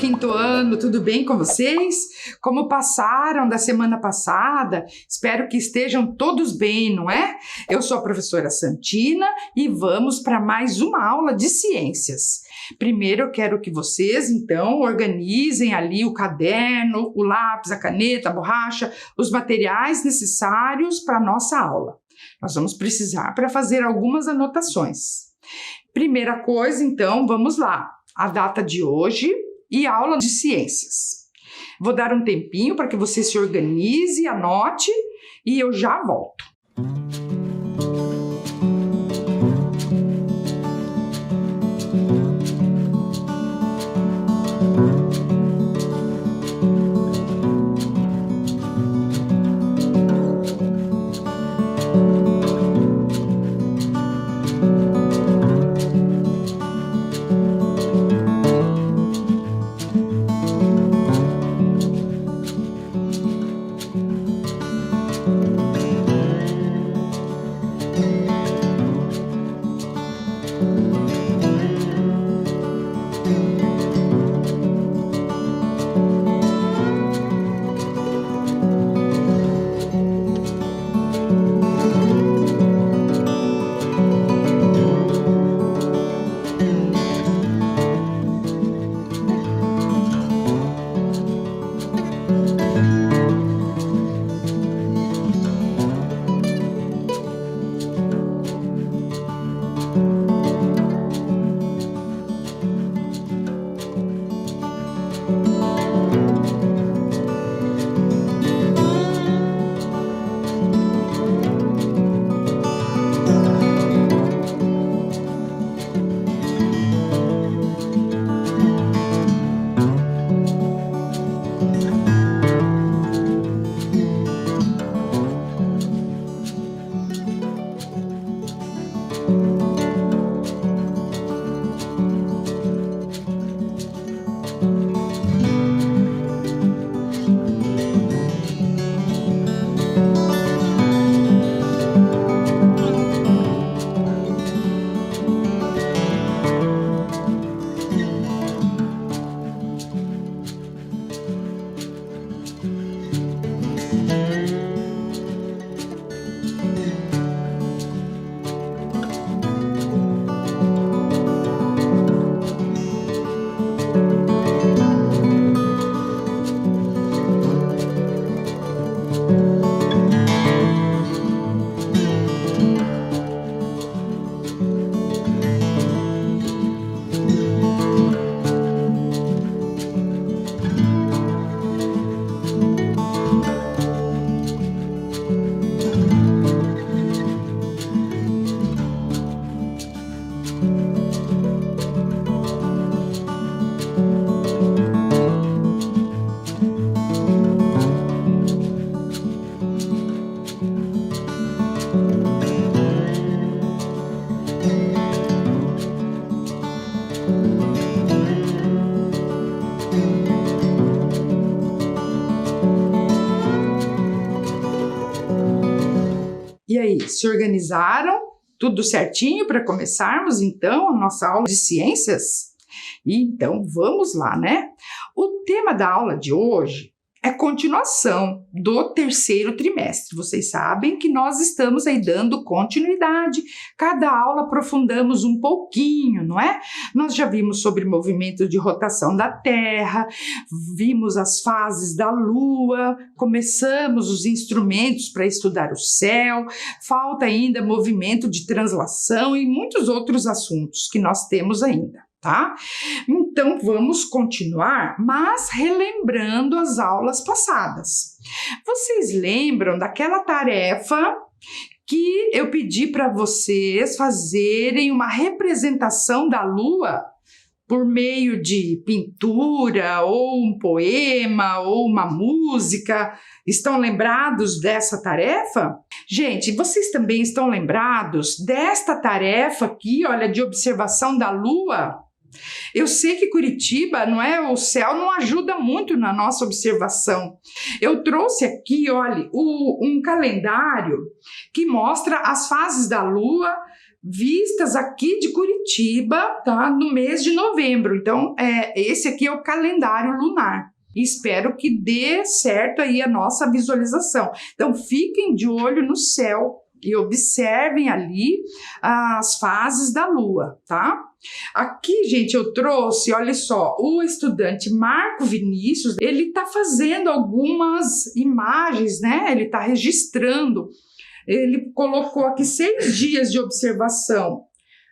quinto ano, tudo bem com vocês? Como passaram da semana passada? Espero que estejam todos bem, não é? Eu sou a professora Santina e vamos para mais uma aula de ciências. Primeiro eu quero que vocês, então, organizem ali o caderno, o lápis, a caneta, a borracha, os materiais necessários para a nossa aula. Nós vamos precisar para fazer algumas anotações. Primeira coisa, então, vamos lá. A data de hoje e aula de ciências. Vou dar um tempinho para que você se organize, anote e eu já volto. E aí, se organizaram? Tudo certinho para começarmos, então, a nossa aula de ciências? Então, vamos lá, né? O tema da aula de hoje é continuação do terceiro trimestre. Vocês sabem que nós estamos aí dando continuidade. Cada aula aprofundamos um pouquinho, não é? Nós já vimos sobre movimento de rotação da Terra, vimos as fases da Lua, começamos os instrumentos para estudar o céu, falta ainda movimento de translação e muitos outros assuntos que nós temos ainda. Tá? Então, vamos continuar, mas relembrando as aulas passadas. Vocês lembram daquela tarefa que eu pedi para vocês fazerem uma representação da Lua por meio de pintura, ou um poema, ou uma música? Estão lembrados dessa tarefa? Gente, vocês também estão lembrados desta tarefa aqui, olha, de observação da Lua? Eu sei que Curitiba, não é? O céu não ajuda muito na nossa observação. Eu trouxe aqui, olha, um calendário que mostra as fases da Lua vistas aqui de Curitiba, tá? No mês de novembro. Então, esse aqui é o calendário lunar. E espero que dê certo aí a nossa visualização. Então, fiquem de olho no céu e observem ali as fases da lua, tá? Aqui, gente, eu trouxe, olha só, o estudante Marco Vinícius, ele tá fazendo algumas imagens, né? Ele tá registrando. Ele colocou aqui 6 dias de observação.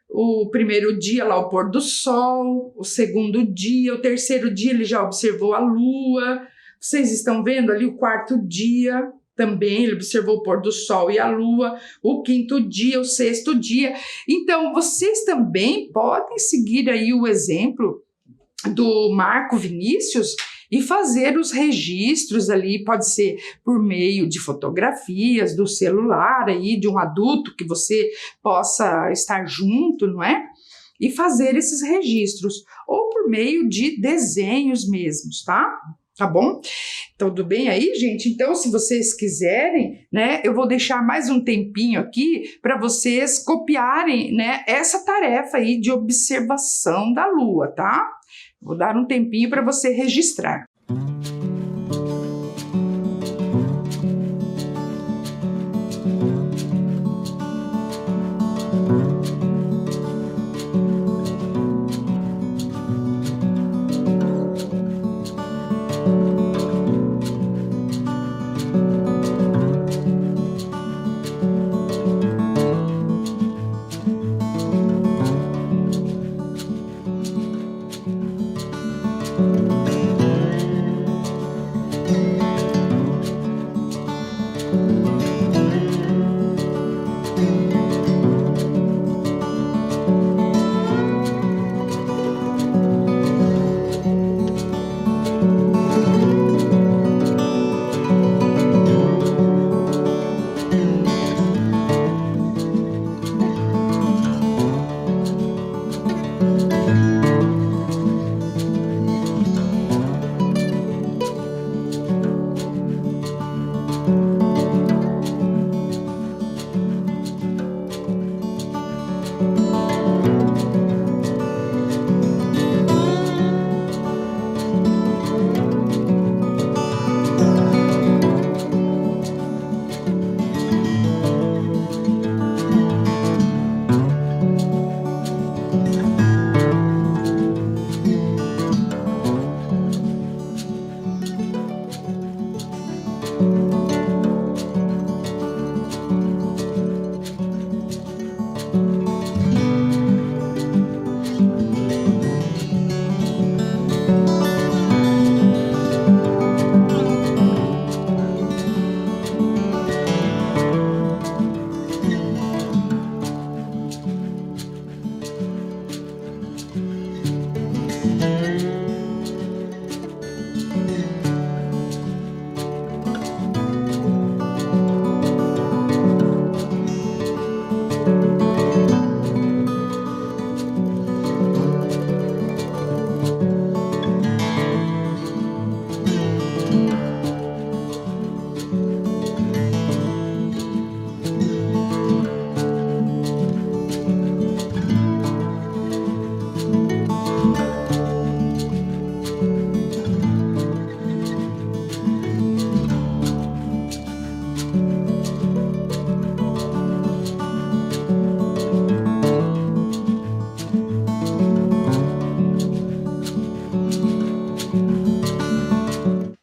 O primeiro dia lá o pôr do sol, o segundo dia, o terceiro dia ele já observou a lua. Vocês estão vendo ali o quarto dia também, ele observou o pôr do sol e a lua, o quinto dia, o sexto dia. Então, vocês também podem seguir aí o exemplo do Marco Vinícius e fazer os registros ali, pode ser por meio de fotografias do celular aí, de um adulto que você possa estar junto, não é? E fazer esses registros, ou por meio de desenhos mesmos, tá? Tá bom? Tudo bem aí, gente? Então, se vocês quiserem, né, eu vou deixar mais um tempinho aqui para vocês copiarem, né, essa tarefa aí de observação da lua, tá? Vou dar um tempinho para você registrar.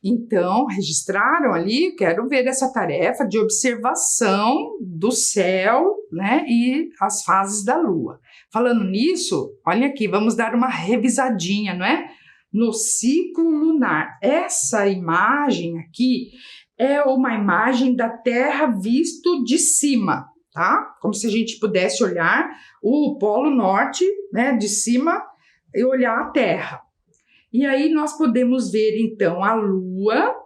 Então, registraram ali, quero ver essa tarefa de observação do céu, né, e as fases da lua. Falando nisso, olha aqui, vamos dar uma revisadinha, não é? No ciclo lunar. Essa imagem aqui é uma imagem da Terra visto de cima, tá? Como se a gente pudesse olhar o Polo Norte, né, de cima e olhar a Terra. E aí nós podemos ver, então, a lua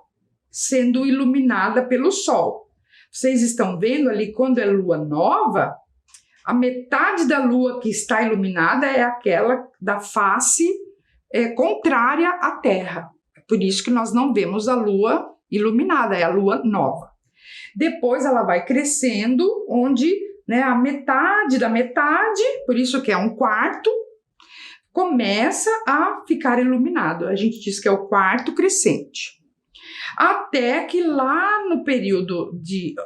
sendo iluminada pelo sol. Vocês estão vendo ali, quando é lua nova, a metade da lua que está iluminada é aquela da face contrária à Terra. Por isso que nós não vemos a lua iluminada, é a lua nova. Depois ela vai crescendo, onde né, a metade da metade, por isso que é um quarto, começa a ficar iluminado. A gente diz que é o quarto crescente. Até que lá no período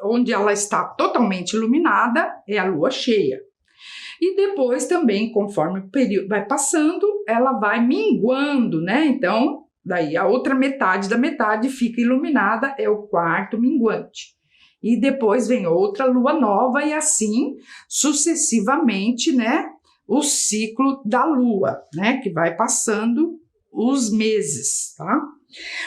onde ela está totalmente iluminada, é a lua cheia. E depois também, conforme o período vai passando, ela vai minguando, né? Então, daí a outra metade da metade fica iluminada, é o quarto minguante. E depois vem outra lua nova e assim sucessivamente, né? O ciclo da lua, né? Que vai passando os meses, tá?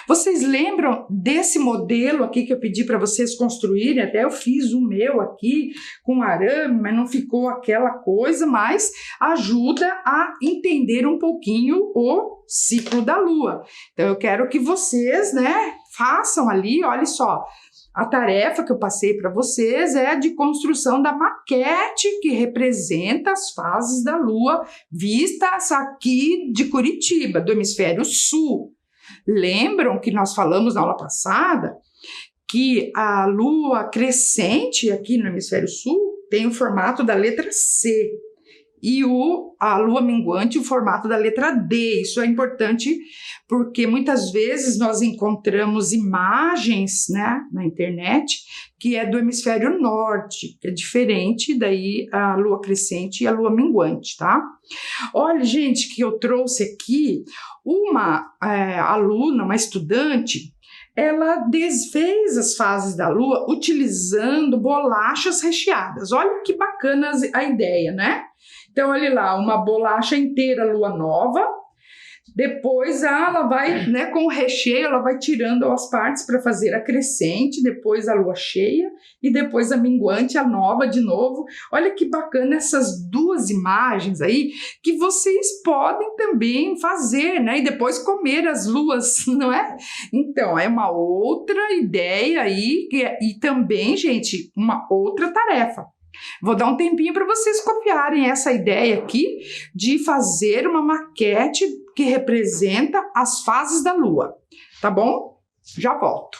Vocês lembram desse modelo aqui que eu pedi para vocês construírem? Até eu fiz o meu aqui com arame, mas não ficou aquela coisa, mas ajuda a entender um pouquinho o ciclo da lua. Então eu quero que vocês, né, façam ali, olha só. A tarefa que eu passei para vocês é de construção da maquete que representa as fases da lua vistas aqui de Curitiba, do hemisfério sul. Lembram que nós falamos na aula passada que a lua crescente aqui no hemisfério sul tem o formato da letra C e a lua minguante o formato da letra D. Isso é importante porque muitas vezes nós encontramos imagens, né, na internet que é do hemisfério norte, que é diferente daí a lua crescente e a lua minguante, tá? Olha, gente, que eu trouxe aqui uma aluna, uma estudante, ela desfez as fases da lua utilizando bolachas recheadas. Olha que bacana a ideia, né? Então, olha lá, uma bolacha inteira lua nova, depois ela vai, né, com o recheio, ela vai tirando as partes para fazer a crescente, depois a lua cheia e depois a minguante, a nova de novo. Olha que bacana essas duas imagens aí que vocês podem também fazer, né, e depois comer as luas, não é? Então, é uma outra ideia aí e também, gente, uma outra tarefa. Vou dar um tempinho para vocês copiarem essa ideia aqui de fazer uma maquete que representa as fases da lua, tá bom? Já volto.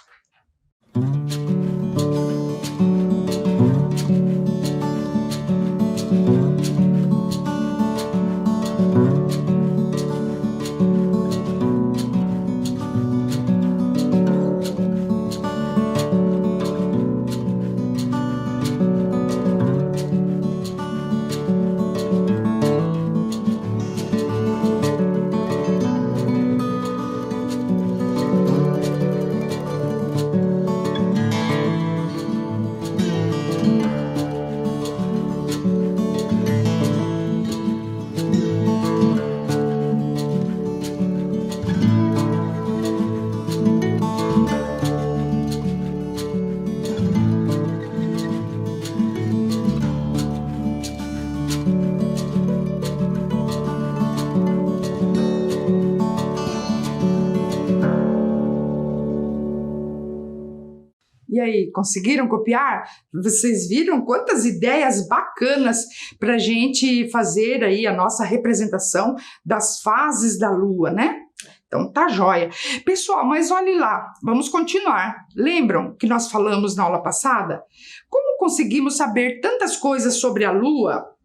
E aí, conseguiram copiar? Vocês viram quantas ideias bacanas para a gente fazer aí a nossa representação das fases da lua, né? Então tá joia. Pessoal, mas olhe lá, vamos continuar. Lembram que nós falamos na aula passada? Como conseguimos saber tantas coisas sobre a lua?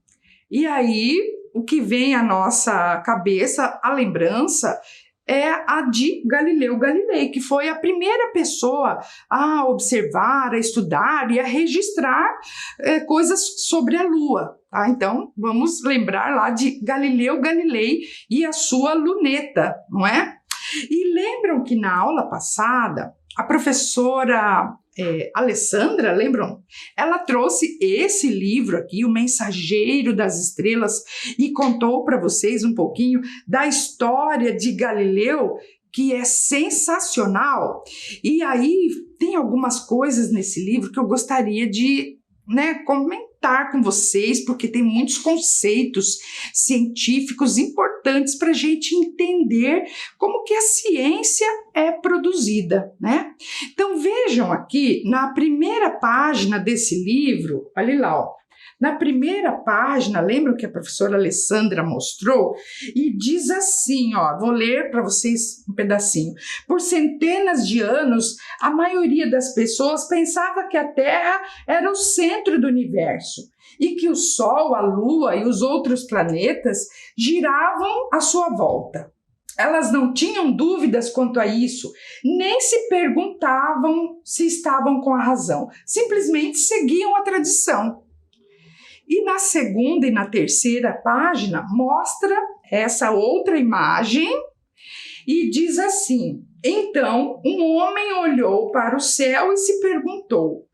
E aí, o que vem à nossa cabeça, a lembrança, é a de Galileu Galilei, que foi a primeira pessoa a observar, a estudar e a registrar coisas sobre a Lua. Tá? Então, vamos lembrar lá de Galileu Galilei e a sua luneta, não é? E lembram que na aula passada, a professora Alessandra, lembram? Ela trouxe esse livro aqui, O Mensageiro das Estrelas, e contou para vocês um pouquinho da história de Galileu, que é sensacional. E aí tem algumas coisas nesse livro que eu gostaria de, né, comentar com vocês, porque tem muitos conceitos científicos importantes para a gente entender como que a ciência é produzida, né? Então vejam aqui na primeira página desse livro, olha lá, ó. Na primeira página, lembram que a professora Alessandra mostrou? E diz assim, ó, vou ler para vocês um pedacinho. Por centenas de anos, a maioria das pessoas pensava que a Terra era o centro do universo e que o Sol, a Lua e os outros planetas giravam à sua volta. Elas não tinham dúvidas quanto a isso, nem se perguntavam se estavam com a razão, simplesmente seguiam a tradição. E na segunda e na terceira página mostra essa outra imagem e diz assim: então um homem olhou para o céu e se perguntou: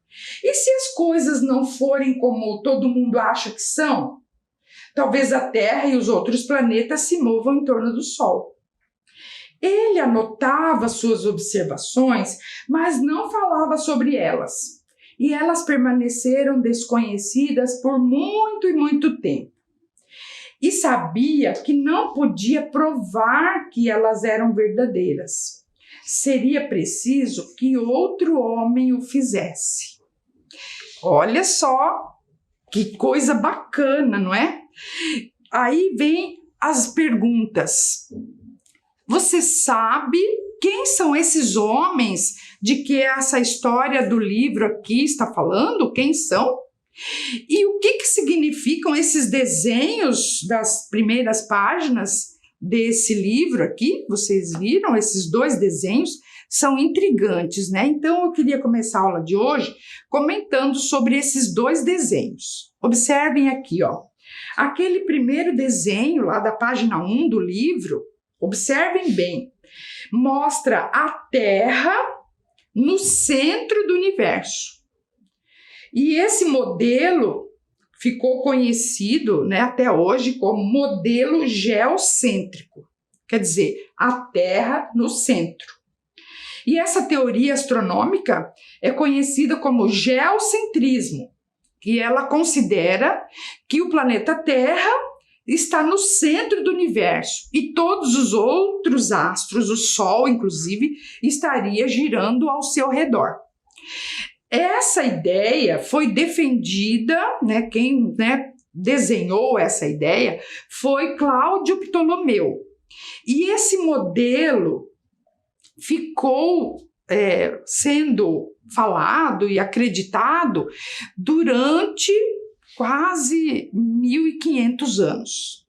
e se as coisas não forem como todo mundo acha que são? Talvez a Terra e os outros planetas se movam em torno do Sol. Ele anotava suas observações, mas não falava sobre elas. E elas permaneceram desconhecidas por muito e muito tempo. E sabia que não podia provar que elas eram verdadeiras. Seria preciso que outro homem o fizesse. Olha só que coisa bacana, não é? Aí vem as perguntas. Você sabe quem são esses homens de que essa história do livro aqui está falando? Quem são? E o que significam esses desenhos das primeiras páginas desse livro aqui? Vocês viram esses dois desenhos? São intrigantes, né? Então eu queria começar a aula de hoje comentando sobre esses dois desenhos. Observem aqui, ó. Aquele primeiro desenho lá da página 1 do livro, observem bem, mostra a Terra no centro do universo. E esse modelo ficou conhecido, né, até hoje como modelo geocêntrico, quer dizer, a Terra no centro. E essa teoria astronômica é conhecida como geocentrismo, e ela considera que o planeta Terra está no centro do universo e todos os outros astros, o Sol inclusive, estaria girando ao seu redor. Essa ideia foi defendida, né, quem desenhou essa ideia foi Cláudio Ptolomeu. E esse modelo ficou sendo falado e acreditado durante quase 1500 anos.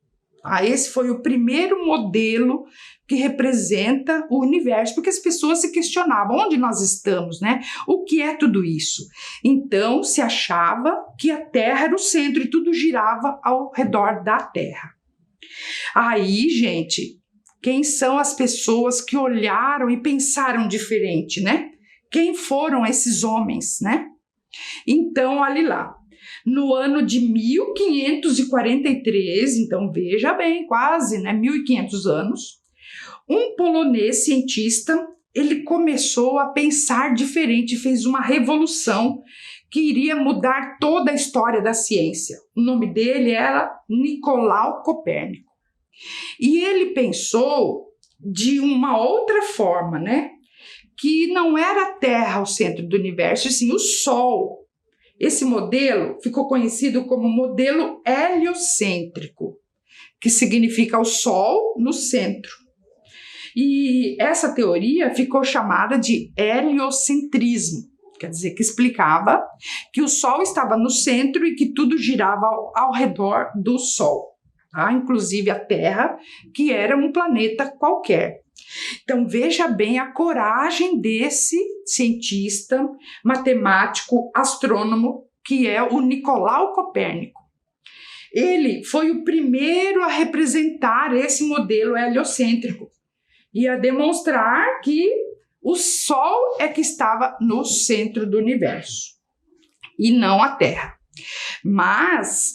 Esse foi o primeiro modelo que representa o universo, porque as pessoas se questionavam onde nós estamos, né? O que é tudo isso? Então se achava que a Terra era o centro e tudo girava ao redor da Terra. Aí, gente, quem são as pessoas que olharam e pensaram diferente, né? Quem foram esses homens, né? Então, olhe lá. No ano de 1543, então veja bem, quase 1500 anos, um polonês cientista, ele começou a pensar diferente, fez uma revolução que iria mudar toda a história da ciência. O nome dele era Nicolau Copérnico. E ele pensou de uma outra forma, né? Que não era a Terra o centro do universo, e sim o Sol. Esse modelo ficou conhecido como modelo heliocêntrico, que significa o Sol no centro. E essa teoria ficou chamada de heliocentrismo, quer dizer, que explicava que o Sol estava no centro e que tudo girava ao redor do Sol, tá? Inclusive a Terra, que era um planeta qualquer. Então veja bem a coragem desse cientista, matemático, astrônomo, que é o Nicolau Copérnico. Ele foi o primeiro a representar esse modelo heliocêntrico e a demonstrar que o Sol é que estava no centro do universo e não a Terra. Mas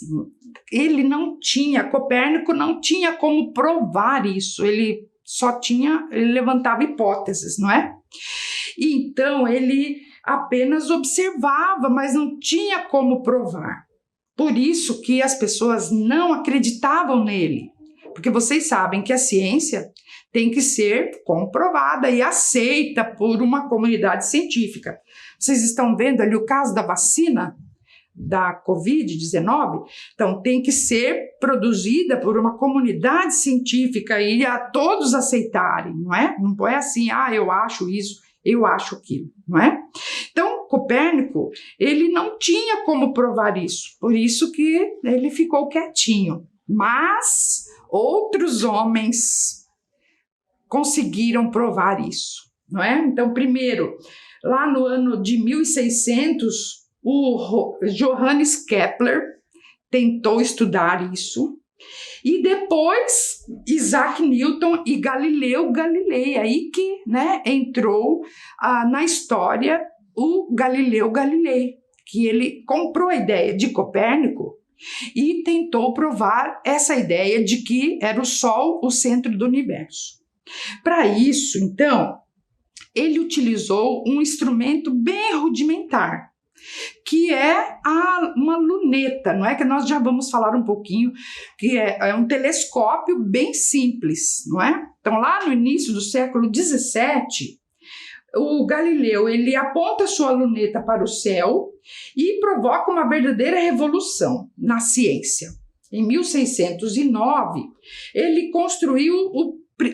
Copérnico não tinha como provar isso, ele levantava hipóteses, não é? Então ele apenas observava, mas não tinha como provar. Por isso que as pessoas não acreditavam nele, porque vocês sabem que a ciência tem que ser comprovada e aceita por uma comunidade científica. Vocês estão vendo ali o caso da vacina da Covid-19? Então, tem que ser produzida por uma comunidade científica e a todos aceitarem, não é? Não é assim, eu acho isso, eu acho aquilo, não é? Então, Copérnico, ele não tinha como provar isso, por isso que ele ficou quietinho. Mas outros homens conseguiram provar isso, não é? Então, primeiro, lá no ano de 1600, o Johannes Kepler tentou estudar isso, e depois Isaac Newton e Galileu Galilei, aí que, né, entrou na história o Galileu Galilei, que ele comprou a ideia de Copérnico e tentou provar essa ideia de que era o Sol o centro do universo. Para isso, então, ele utilizou um instrumento bem rudimentar, que é uma luneta, não é? Que nós já vamos falar um pouquinho, que é um telescópio bem simples, não é? Então, lá no início do século XVII, o Galileu, ele aponta sua luneta para o céu e provoca uma verdadeira revolução na ciência. Em 1609, ele construiu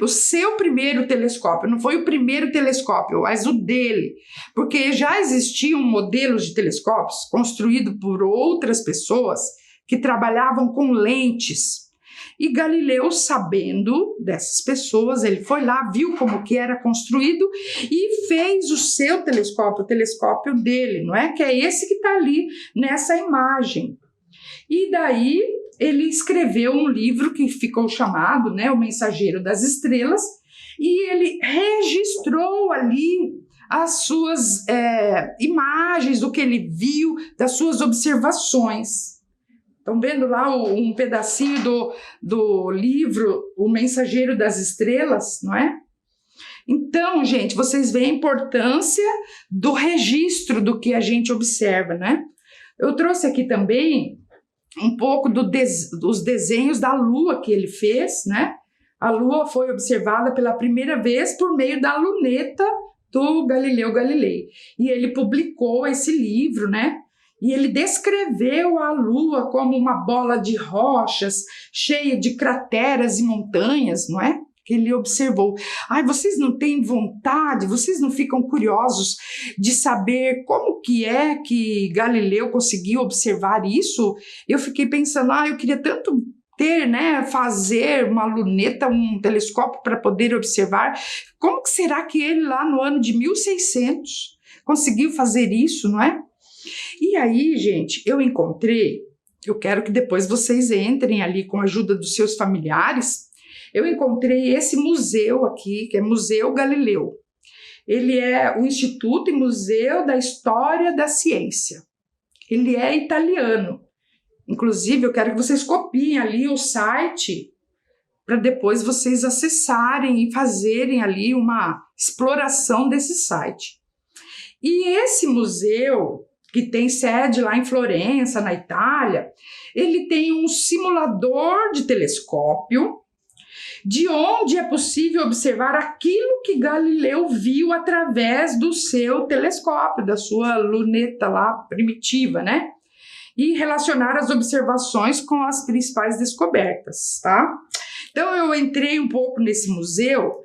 o seu primeiro telescópio. Não foi o primeiro telescópio, mas o dele, porque já existiam modelos de telescópios construídos por outras pessoas que trabalhavam com lentes. E Galileu, sabendo dessas pessoas, ele foi lá, viu como que era construído e fez o seu telescópio, o telescópio dele, não é? Que é esse que está ali nessa imagem. E daí ele escreveu um livro que ficou chamado, né, O Mensageiro das Estrelas, e ele registrou ali as suas imagens, do que ele viu, das suas observações. Estão vendo lá um pedacinho do livro O Mensageiro das Estrelas, não é? Então, gente, vocês veem a importância do registro do que a gente observa, né? Eu trouxe aqui também um pouco dos desenhos da Lua que ele fez, né? A Lua foi observada pela primeira vez por meio da luneta do Galileu Galilei. E ele publicou esse livro, né? E ele descreveu a Lua como uma bola de rochas, cheia de crateras e montanhas, não é? Que ele observou. Ai, vocês não têm vontade, vocês não ficam curiosos de saber como que é que Galileu conseguiu observar isso? Eu fiquei pensando, eu queria tanto ter, né, fazer uma luneta, um telescópio para poder observar. Como que será que ele lá no ano de 1600 conseguiu fazer isso, não é? E aí, gente, eu quero que depois vocês entrem ali com a ajuda dos seus familiares. Eu encontrei esse museu aqui, que é Museu Galileu. Ele é o Instituto e Museu da História da Ciência. Ele é italiano. Inclusive, eu quero que vocês copiem ali o site para depois vocês acessarem e fazerem ali uma exploração desse site. E esse museu, que tem sede lá em Florença, na Itália, ele tem um simulador de telescópio, de onde é possível observar aquilo que Galileu viu através do seu telescópio, da sua luneta lá primitiva, né? E relacionar as observações com as principais descobertas, tá? Então, eu entrei um pouco nesse museu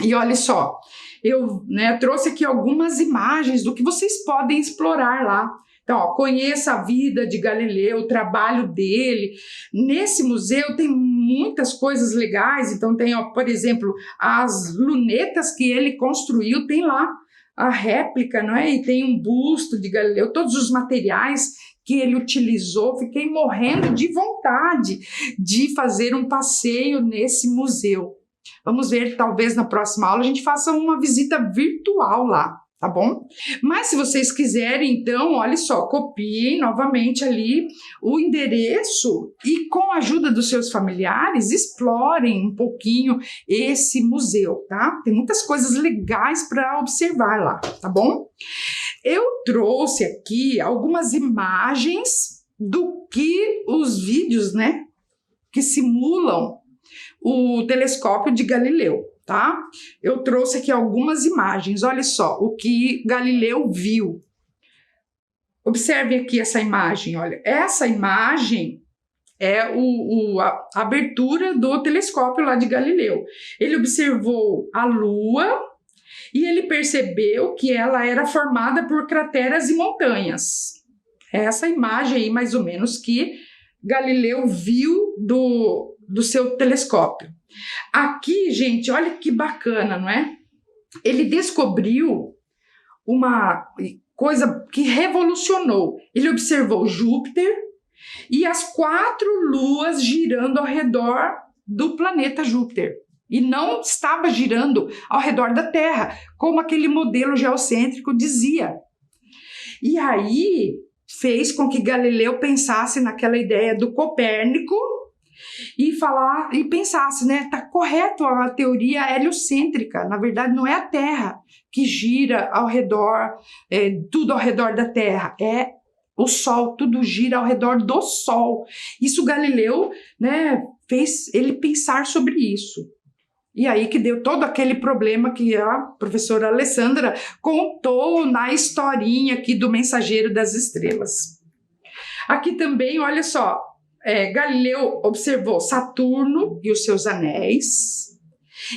e olha só, eu trouxe aqui algumas imagens do que vocês podem explorar lá. Então, conheça a vida de Galileu, o trabalho dele. Nesse museu tem muitas coisas legais. Então, tem, por exemplo, as lunetas que ele construiu, tem lá a réplica, não é? E tem um busto de Galileu, todos os materiais que ele utilizou. Fiquei morrendo de vontade de fazer um passeio nesse museu. Vamos ver, talvez na próxima aula a gente faça uma visita virtual lá, tá bom? Mas se vocês quiserem, então, olha só, copiem novamente ali o endereço e com a ajuda dos seus familiares, explorem um pouquinho esse museu, tá? Tem muitas coisas legais para observar lá, tá bom? Eu trouxe aqui algumas imagens do que os vídeos, né, que simulam o telescópio de Galileu, tá? Eu trouxe aqui algumas imagens, olha só, o que Galileu viu. Observe aqui essa imagem, olha, essa imagem é a abertura do telescópio lá de Galileu. Ele observou a Lua e ele percebeu que ela era formada por crateras e montanhas. É essa imagem aí, mais ou menos, que Galileu viu do seu telescópio. Aqui, gente, olha que bacana, não é? Ele descobriu uma coisa que revolucionou. Ele observou Júpiter e as 4 luas girando ao redor do planeta Júpiter. E não estava girando ao redor da Terra, como aquele modelo geocêntrico dizia. E aí fez com que Galileu pensasse naquela ideia do Copérnico e pensasse, né, tá correto a teoria heliocêntrica, na verdade não é a Terra que gira ao redor, tudo ao redor da Terra, é o Sol, tudo gira ao redor do Sol. Isso Galileu, né, fez ele pensar sobre isso. E aí que deu todo aquele problema que a professora Alessandra contou na historinha aqui do Mensageiro das Estrelas. Aqui também, olha só, Galileu observou Saturno e os seus anéis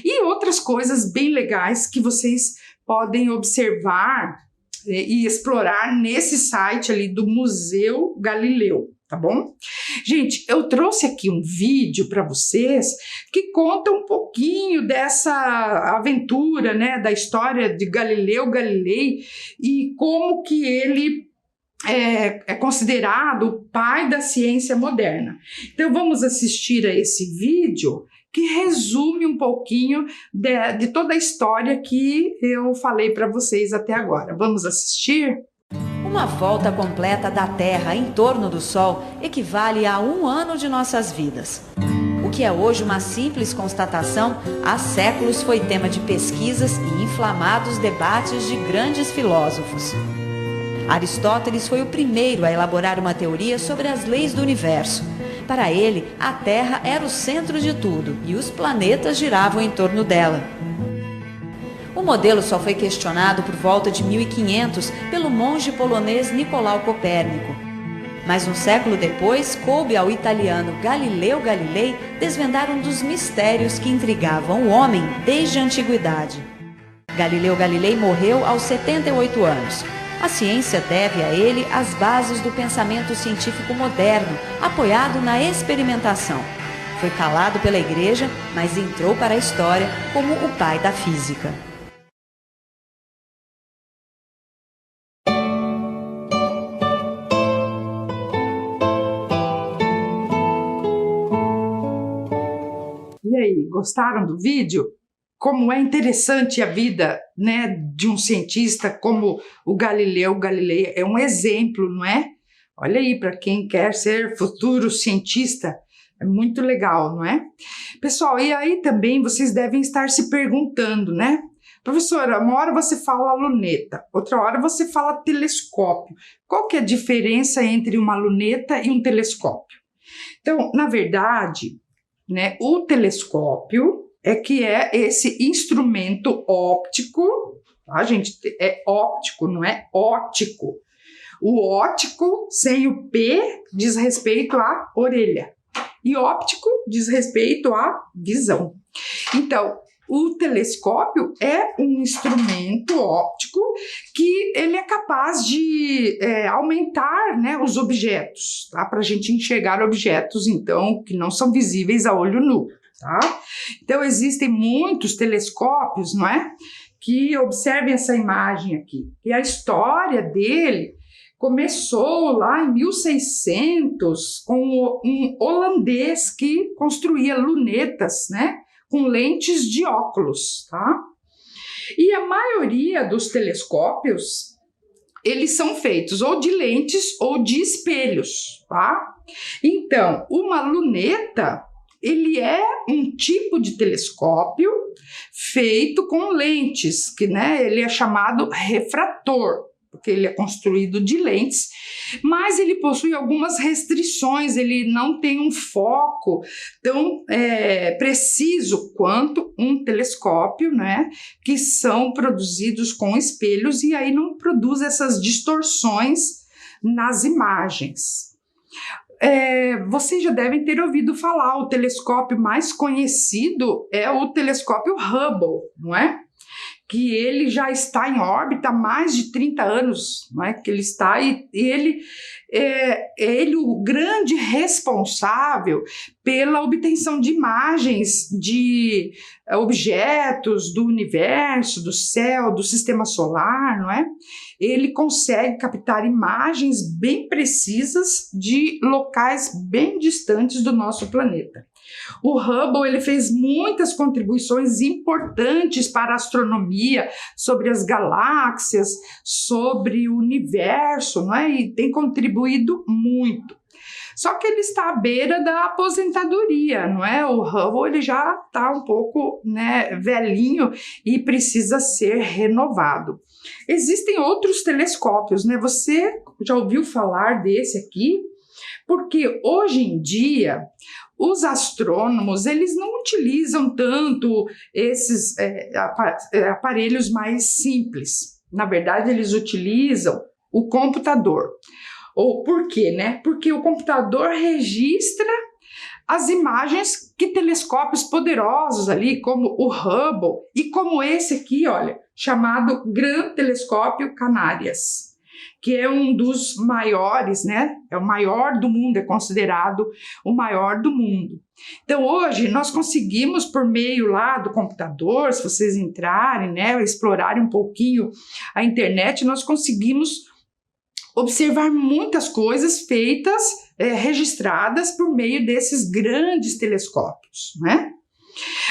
e outras coisas bem legais que vocês podem observar e explorar nesse site ali do Museu Galileu, tá bom? Gente, eu trouxe aqui um vídeo para vocês que conta um pouquinho dessa aventura, né, da história de Galileu Galilei e como que ele é considerado o pai da ciência moderna. Então vamos assistir a esse vídeo que resume um pouquinho de toda a história que eu falei para vocês até agora. Vamos assistir? Uma volta completa da Terra em torno do Sol equivale a 1 ano de nossas vidas. O que é hoje uma simples constatação, há séculos foi tema de pesquisas e inflamados debates de grandes filósofos. Aristóteles foi o primeiro a elaborar uma teoria sobre as leis do universo. Para ele, a Terra era o centro de tudo e os planetas giravam em torno dela. O modelo só foi questionado por volta de 1500 pelo monge polonês Nicolau Copérnico. Mas um século depois, coube ao italiano Galileu Galilei desvendar um dos mistérios que intrigavam o homem desde a antiguidade. Galileu Galilei morreu aos 78 anos. A ciência deve a ele as bases do pensamento científico moderno, apoiado na experimentação. Foi calado pela Igreja, mas entrou para a história como o pai da física. E aí, gostaram do vídeo? Como é interessante a vida, né, de um cientista como o Galileu Galilei, é um exemplo, não é? Olha aí, para quem quer ser futuro cientista, é muito legal, não é? Pessoal, e aí também vocês devem estar se perguntando, né? Professora, uma hora você fala luneta, outra hora você fala telescópio. Qual que é a diferença entre uma luneta e um telescópio? Então, na verdade, né, o telescópio que é esse instrumento óptico, tá, gente? É óptico, não é ótico. O ótico, sem o P, diz respeito à orelha. E óptico diz respeito à visão. Então, o telescópio é um instrumento óptico que ele é capaz de aumentar, né, os objetos, tá? Para a gente enxergar objetos, então, que não são visíveis a olho nu. Tá? Então existem muitos telescópios, não é? Que observem essa imagem aqui. E a história dele começou lá em 1600 com um holandês que construía lunetas, né? Com lentes de óculos, tá? E a maioria dos telescópios, eles são feitos ou de lentes ou de espelhos, tá? Então, uma luneta, ele é um tipo de telescópio feito com lentes, que, né, ele é chamado refrator, porque ele é construído de lentes, mas ele possui algumas restrições, ele não tem um foco tão preciso quanto um telescópio, né, que são produzidos com espelhos e aí não produz essas distorções nas imagens. Vocês já devem ter ouvido falar, o telescópio mais conhecido é o telescópio Hubble, não é? que ele já está em órbita há mais de 30 anos, não é? Que ele está, e ele é o grande responsável pela obtenção de imagens de objetos do universo, do céu, do sistema solar, não é? Ele consegue captar imagens bem precisas de locais bem distantes do nosso planeta. O Hubble, ele fez muitas contribuições importantes para a astronomia, sobre as galáxias, sobre o universo, não é? E tem contribuído muito. Só que ele está à beira da aposentadoria, não é? O Hubble, ele já está um pouco, né, velhinho e precisa ser renovado. Existem outros telescópios, né? Você já ouviu falar desse aqui? Porque hoje em dia os astrônomos, eles não utilizam tanto esses aparelhos mais simples. Na verdade, eles utilizam o computador. Ou por quê, né? Porque o computador registra as imagens que telescópios poderosos ali, como o Hubble e como esse aqui, olha, chamado Gran Telescópio Canarias, que é um dos maiores, né? É o maior do mundo, é considerado o maior do mundo. Então, hoje, nós conseguimos, por meio lá do computador, se vocês entrarem, né, explorarem um pouquinho a internet, nós conseguimos observar muitas coisas feitas, registradas por meio desses grandes telescópios, né?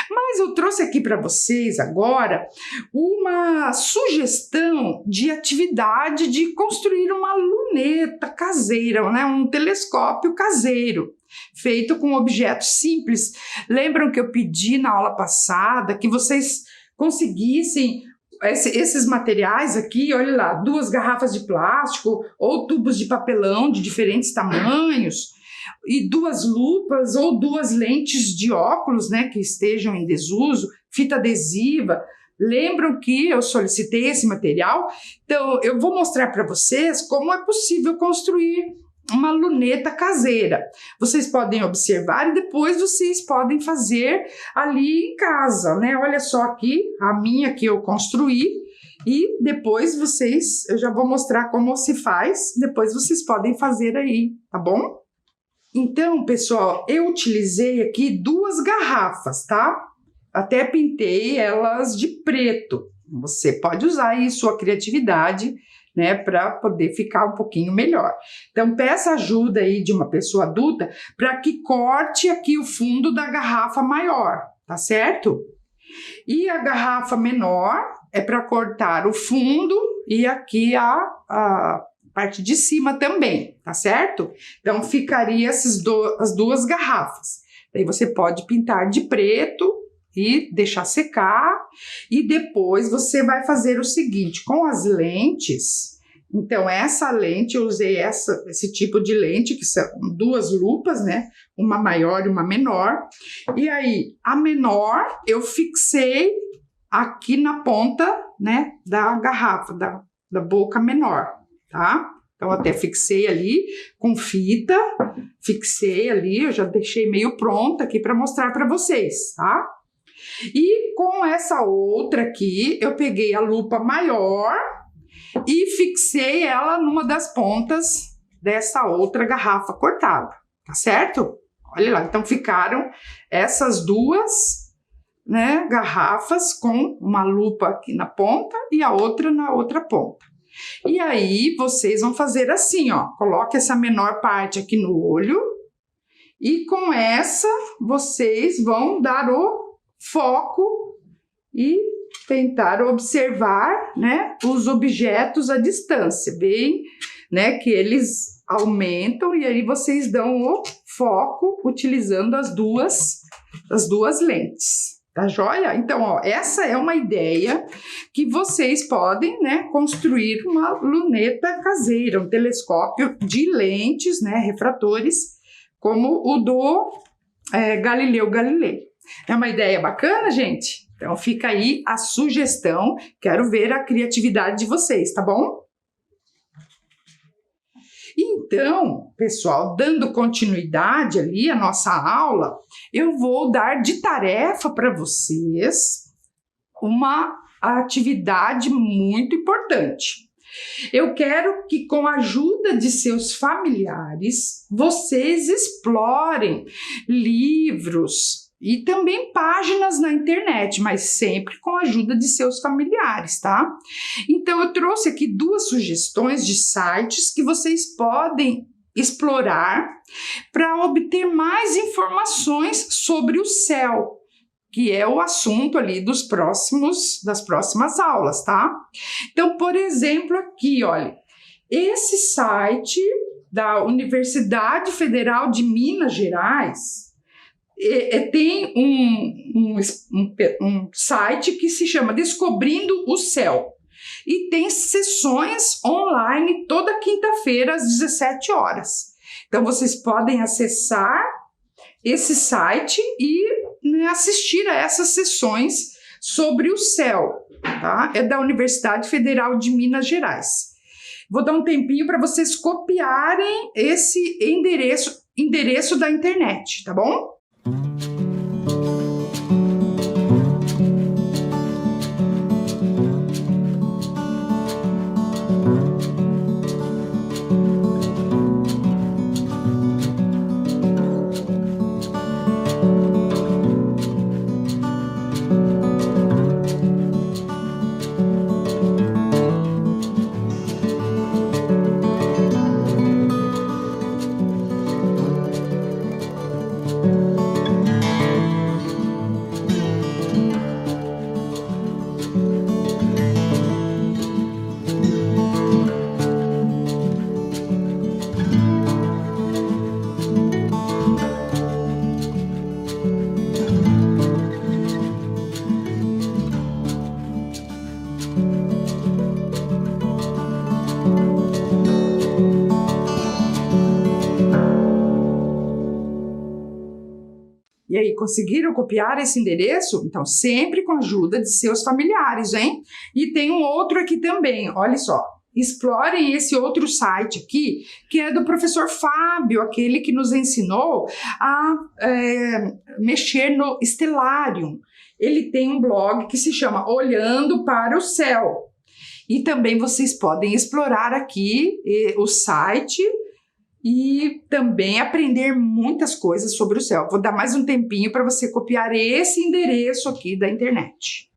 Mas eu trouxe aqui para vocês agora uma sugestão de atividade de construir uma luneta caseira, né? Um telescópio caseiro, feito com objetos simples. Lembram que eu pedi na aula passada que vocês conseguissem esses materiais aqui, olha lá, 2 garrafas de plástico ou tubos de papelão de diferentes tamanhos, e 2 lupas ou 2 lentes de óculos, né, que estejam em desuso, fita adesiva. Lembram que eu solicitei esse material? Então, eu vou mostrar para vocês como é possível construir uma luneta caseira. Vocês podem observar e depois vocês podem fazer ali em casa, né? Olha só aqui, a minha que eu construí, e depois eu já vou mostrar como se faz, depois vocês podem fazer aí, tá bom? Então, pessoal, eu utilizei aqui 2 garrafas, tá? Até pintei elas de preto. Você pode usar aí sua criatividade, né, para poder ficar um pouquinho melhor. Então, peça ajuda aí de uma pessoa adulta para que corte aqui o fundo da garrafa maior, tá certo? E a garrafa menor é para cortar o fundo e aqui a parte de cima também, tá certo? Então, ficaria as 2 garrafas. Daí você pode pintar de preto e deixar secar, e depois você vai fazer o seguinte, com as lentes. Então, essa lente, eu usei esse tipo de lente, que são 2 lupas, né? Uma maior e uma menor. E aí, a menor eu fixei aqui na ponta, né, da garrafa, da boca menor, tá? Então, até fixei ali com fita, fixei ali, eu já deixei meio pronta aqui para mostrar para vocês, tá? E com essa outra aqui, eu peguei a lupa maior e fixei ela numa das pontas dessa outra garrafa cortada, tá certo? Olha lá, então ficaram essas 2, né, garrafas com uma lupa aqui na ponta e a outra na outra ponta. E aí, vocês vão fazer assim, ó, coloque essa menor parte aqui no olho e com essa vocês vão dar o foco e tentar observar, né, os objetos à distância, bem, né, que eles aumentam e aí vocês dão o foco utilizando as duas lentes. Tá joia? Então, ó, essa é uma ideia que vocês podem, né, construir uma luneta caseira, um telescópio de lentes, né, refratores, como o do Galileu Galilei. É uma ideia bacana, gente? Então, fica aí a sugestão. Quero ver a criatividade de vocês, tá bom? Então, pessoal, dando continuidade ali à nossa aula, eu vou dar de tarefa para vocês uma atividade muito importante. Eu quero que, com a ajuda de seus familiares, vocês explorem livros e também páginas na internet, mas sempre com a ajuda de seus familiares, tá? Então, eu trouxe aqui 2 sugestões de sites que vocês podem explorar para obter mais informações sobre o céu, que é o assunto ali das próximas aulas, tá? Então, por exemplo, aqui, olha, esse site da Universidade Federal de Minas Gerais tem um site que se chama Descobrindo o Céu e tem sessões online toda quinta-feira às 17 horas. Então, vocês podem acessar esse site e assistir a essas sessões sobre o céu, tá? É da Universidade Federal de Minas Gerais. Vou dar um tempinho para vocês copiarem esse endereço da internet, tá bom? E aí, conseguiram copiar esse endereço? Então, sempre com a ajuda de seus familiares, hein? E tem um outro aqui também, olha só. Explorem esse outro site aqui, que é do professor Fábio, aquele que nos ensinou a mexer no Stellarium. Ele tem um blog que se chama Olhando para o Céu. E também vocês podem explorar aqui o site e também aprender muitas coisas sobre o céu. Vou dar mais um tempinho para você copiar esse endereço aqui da internet.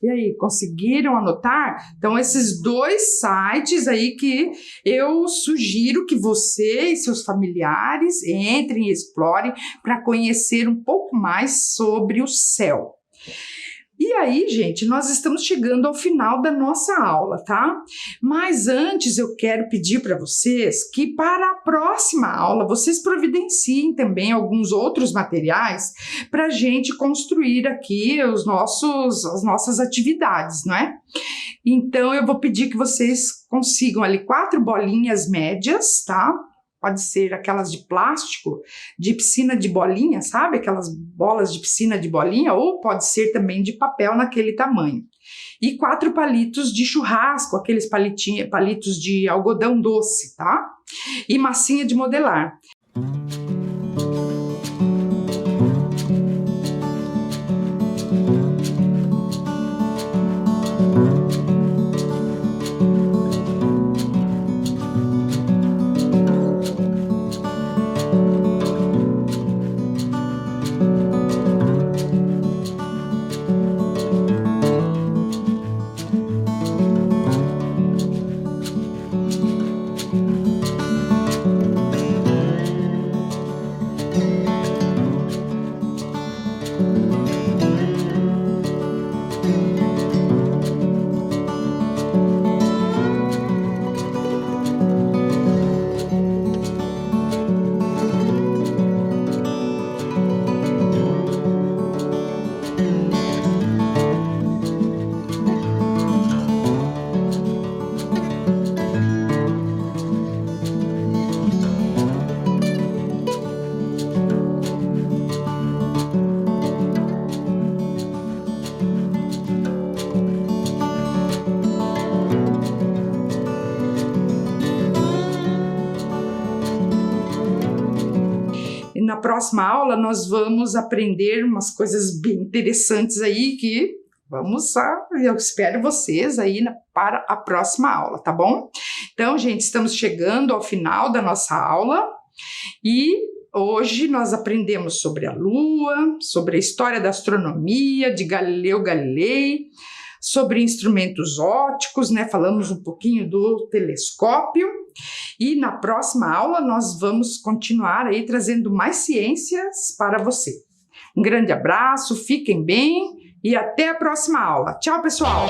E aí, conseguiram anotar? Então, esses 2 sites aí que eu sugiro que você e seus familiares entrem e explorem para conhecer um pouco mais sobre o céu. E aí, gente, nós estamos chegando ao final da nossa aula, tá? Mas antes eu quero pedir para vocês que para a próxima aula vocês providenciem também alguns outros materiais para a gente construir aqui as nossas atividades, não é? Então eu vou pedir que vocês consigam ali 4 bolinhas médias, tá? Pode ser aquelas de plástico, de piscina de bolinha, sabe? Aquelas bolas de piscina de bolinha, ou pode ser também de papel naquele tamanho. E 4 palitos de churrasco, aqueles palitos de algodão doce, tá? E massinha de modelar. próxima aula nós vamos aprender umas coisas bem interessantes aí que eu espero vocês aí para a próxima aula, tá bom? Então, gente, estamos chegando ao final da nossa aula e hoje nós aprendemos sobre a Lua, sobre a história da astronomia de Galileu Galilei, sobre instrumentos ópticos, né? Falamos um pouquinho do telescópio e na próxima aula nós vamos continuar aí trazendo mais ciências para você. Um grande abraço, fiquem bem e até a próxima aula. Tchau, pessoal!